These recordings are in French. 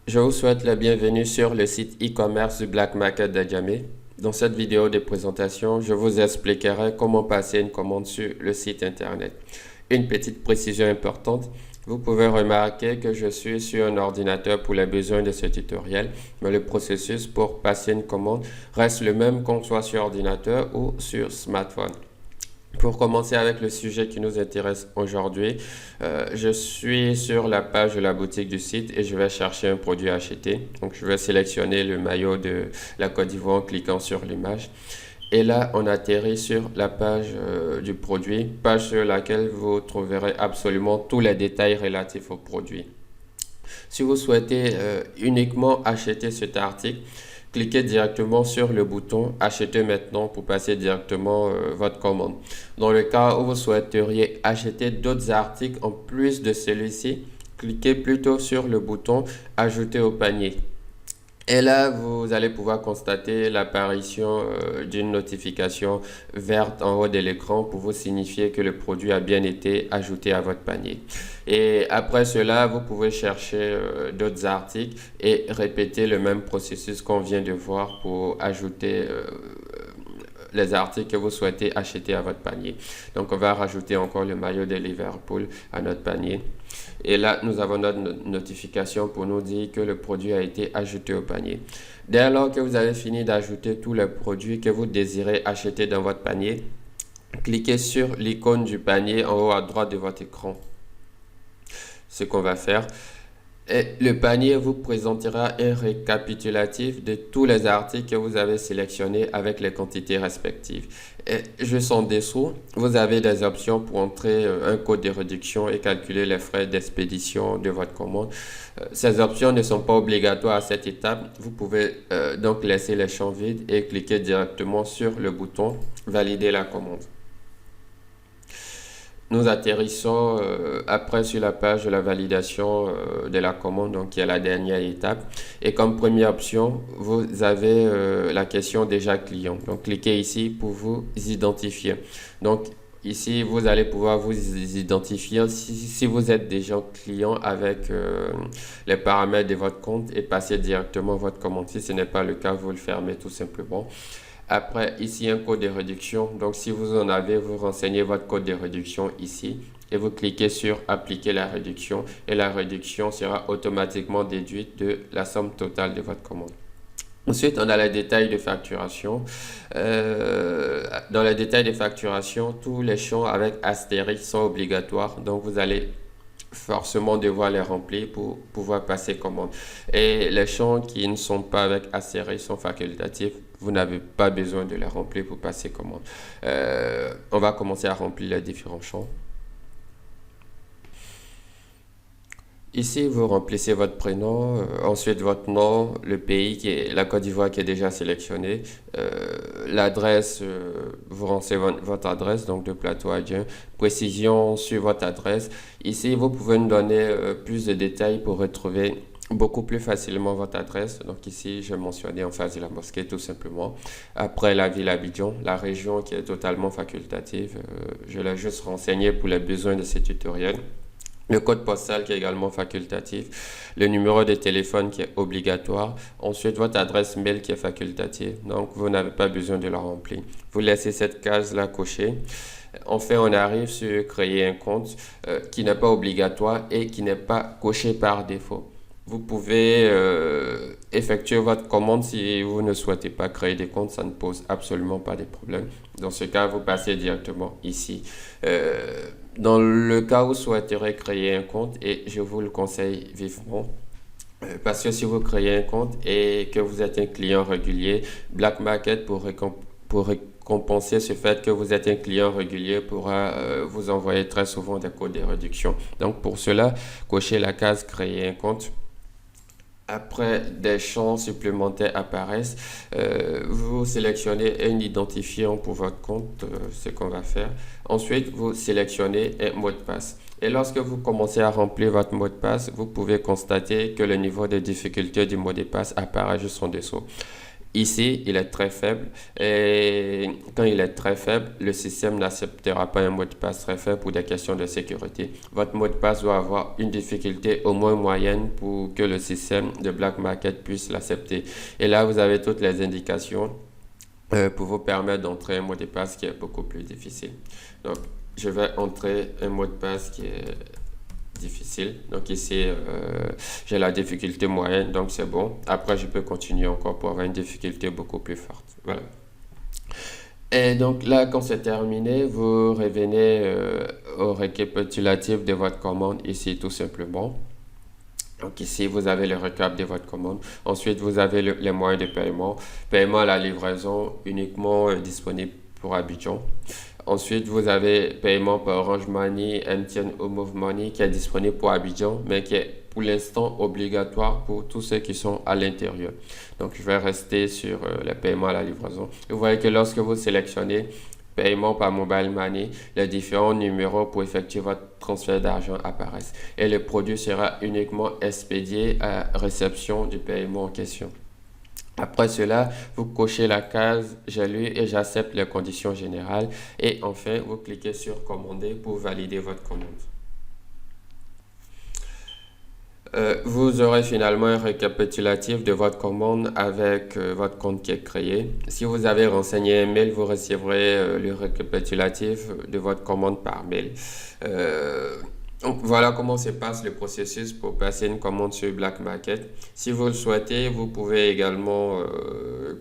Je vous souhaite la bienvenue sur le site e-commerce du Black Market de Djamé. Dans cette vidéo de présentation, je vous expliquerai comment passer une commande sur le site internet. Une petite précision importante, vous pouvez remarquer que je suis sur un ordinateur pour les besoins de ce tutoriel, mais le processus pour passer une commande reste le même qu'on soit sur ordinateur ou sur smartphone. Pour commencer avec le sujet qui nous intéresse aujourd'hui, je suis sur la page de la boutique du site et je vais chercher un produit à acheter. Donc, je vais sélectionner le maillot de la Côte d'Ivoire en cliquant sur l'image. Et là, on atterrit sur la page du produit, page sur laquelle vous trouverez absolument tous les détails relatifs au produit. Si vous souhaitez uniquement acheter cet article, cliquez directement sur le bouton Acheter maintenant pour passer directement votre commande. Dans le cas où vous souhaiteriez acheter d'autres articles en plus de celui-ci, cliquez plutôt sur le bouton Ajouter au panier. Et là, vous allez pouvoir constater l'apparition d'une notification verte en haut de l'écran pour vous signifier que le produit a bien été ajouté à votre panier. Et après cela, vous pouvez chercher d'autres articles et répéter le même processus qu'on vient de voir pour ajouter les articles que vous souhaitez acheter à votre panier. Donc, on va rajouter encore le maillot de Liverpool à notre panier. Et là, nous avons notre notification pour nous dire que le produit a été ajouté au panier. Dès lors que vous avez fini d'ajouter tous les produits que vous désirez acheter dans votre panier, cliquez sur l'icône du panier en haut à droite de votre écran. Ce qu'on va faire. Et le panier vous présentera un récapitulatif de tous les articles que vous avez sélectionnés avec les quantités respectives. Et juste en dessous, vous avez des options pour entrer un code de réduction et calculer les frais d'expédition de votre commande. Ces options ne sont pas obligatoires à cette étape. Vous pouvez donc laisser les champs vides et cliquer directement sur le bouton Valider la commande. Nous atterrissons après sur la page de la validation de la commande, donc qui est la dernière étape. Et comme première option, vous avez la question déjà client. Donc cliquez ici pour vous identifier. Donc ici, vous allez pouvoir vous identifier si vous êtes déjà client avec les paramètres de votre compte et passer directement votre commande. Si ce n'est pas le cas, vous le fermez tout simplement. Après, ici, un code de réduction. Donc, si vous en avez, vous renseignez votre code de réduction ici et vous cliquez sur appliquer la réduction et la réduction sera automatiquement déduite de la somme totale de votre commande. Ensuite, on a les détails de facturation. Dans les détails de facturation, tous les champs avec astérisque sont obligatoires. Donc, vous allez forcément devoir les remplir pour pouvoir passer commande. Et les champs qui ne sont pas avec astérisque sont facultatifs. Vous n'avez pas besoin de les remplir pour passer commande. On va commencer à remplir les différents champs. Ici, vous remplissez votre prénom, ensuite votre nom, le pays qui est la Côte d'Ivoire qui est déjà sélectionné, l'adresse, vous renseignez votre adresse, donc de Plateau Adjien, précision sur votre adresse. Ici, vous pouvez nous donner plus de détails pour retrouver beaucoup plus facilement votre adresse. Donc ici, je mentionnais en face de la mosquée tout simplement. Après, la ville Abidjan, la région qui est totalement facultative, je l'ai juste renseigné pour les besoins de ce tutoriel. Le code postal qui est également facultatif, le numéro de téléphone qui est obligatoire, ensuite votre adresse mail qui est facultative, donc vous n'avez pas besoin de la remplir. Vous laissez cette case-là cochée. Enfin, on arrive sur créer un compte qui n'est pas obligatoire et qui n'est pas coché par défaut. Vous pouvez effectuer votre commande si vous ne souhaitez pas créer des comptes, ça ne pose absolument pas de problème. Dans ce cas, vous passez directement ici. Dans le cas où vous souhaiterez créer un compte, et je vous le conseille vivement, parce que si vous créez un compte et que vous êtes un client régulier, Black Market pour récompenser ce fait que vous êtes un client régulier pourra vous envoyer très souvent des codes de réduction. Donc pour cela, cochez la case créer un compte. Après, des champs supplémentaires apparaissent. Vous sélectionnez un identifiant pour votre compte, ce qu'on va faire. Ensuite, vous sélectionnez un mot de passe. Et lorsque vous commencez à remplir votre mot de passe, vous pouvez constater que le niveau de difficulté du mot de passe apparaît juste en dessous. Ici, il est très faible et quand il est très faible, le système n'acceptera pas un mot de passe très faible pour des questions de sécurité. Votre mot de passe doit avoir une difficulté au moins moyenne pour que le système de Black Market puisse l'accepter. Et là, vous avez toutes les indications pour vous permettre d'entrer un mot de passe qui est beaucoup plus difficile. Donc, je vais entrer un mot de passe qui est difficile. Donc ici, j'ai la difficulté moyenne, donc c'est bon. Après, je peux continuer encore pour avoir une difficulté beaucoup plus forte. Voilà. Et donc là, quand c'est terminé, vous revenez au récapitulatif de votre commande ici, tout simplement. Donc ici, vous avez le récap de votre commande. Ensuite, vous avez les moyens de paiement. Paiement à la livraison uniquement disponible pour Abidjan. Ensuite, vous avez paiement par Orange Money, MTN ou Move Money qui est disponible pour Abidjan, mais qui est pour l'instant obligatoire pour tous ceux qui sont à l'intérieur. Donc, je vais rester sur le paiement à la livraison. Vous voyez que lorsque vous sélectionnez paiement par Mobile Money, les différents numéros pour effectuer votre transfert d'argent apparaissent et le produit sera uniquement expédié à réception du paiement en question. Après cela, vous cochez la case j'ai lu et j'accepte les conditions générales et enfin vous cliquez sur commander pour valider votre commande. Vous aurez finalement un récapitulatif de votre commande avec votre compte qui est créé. Si vous avez renseigné un mail, vous recevrez le récapitulatif de votre commande par mail. Donc voilà comment se passe le processus pour passer une commande sur Black Market. Si vous le souhaitez, vous pouvez également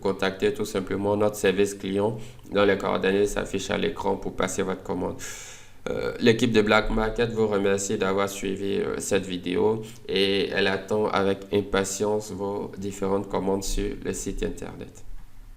contacter tout simplement notre service client dont les coordonnées s'affichent à l'écran pour passer votre commande. L'équipe de Black Market vous remercie d'avoir suivi cette vidéo et elle attend avec impatience vos différentes commandes sur le site internet.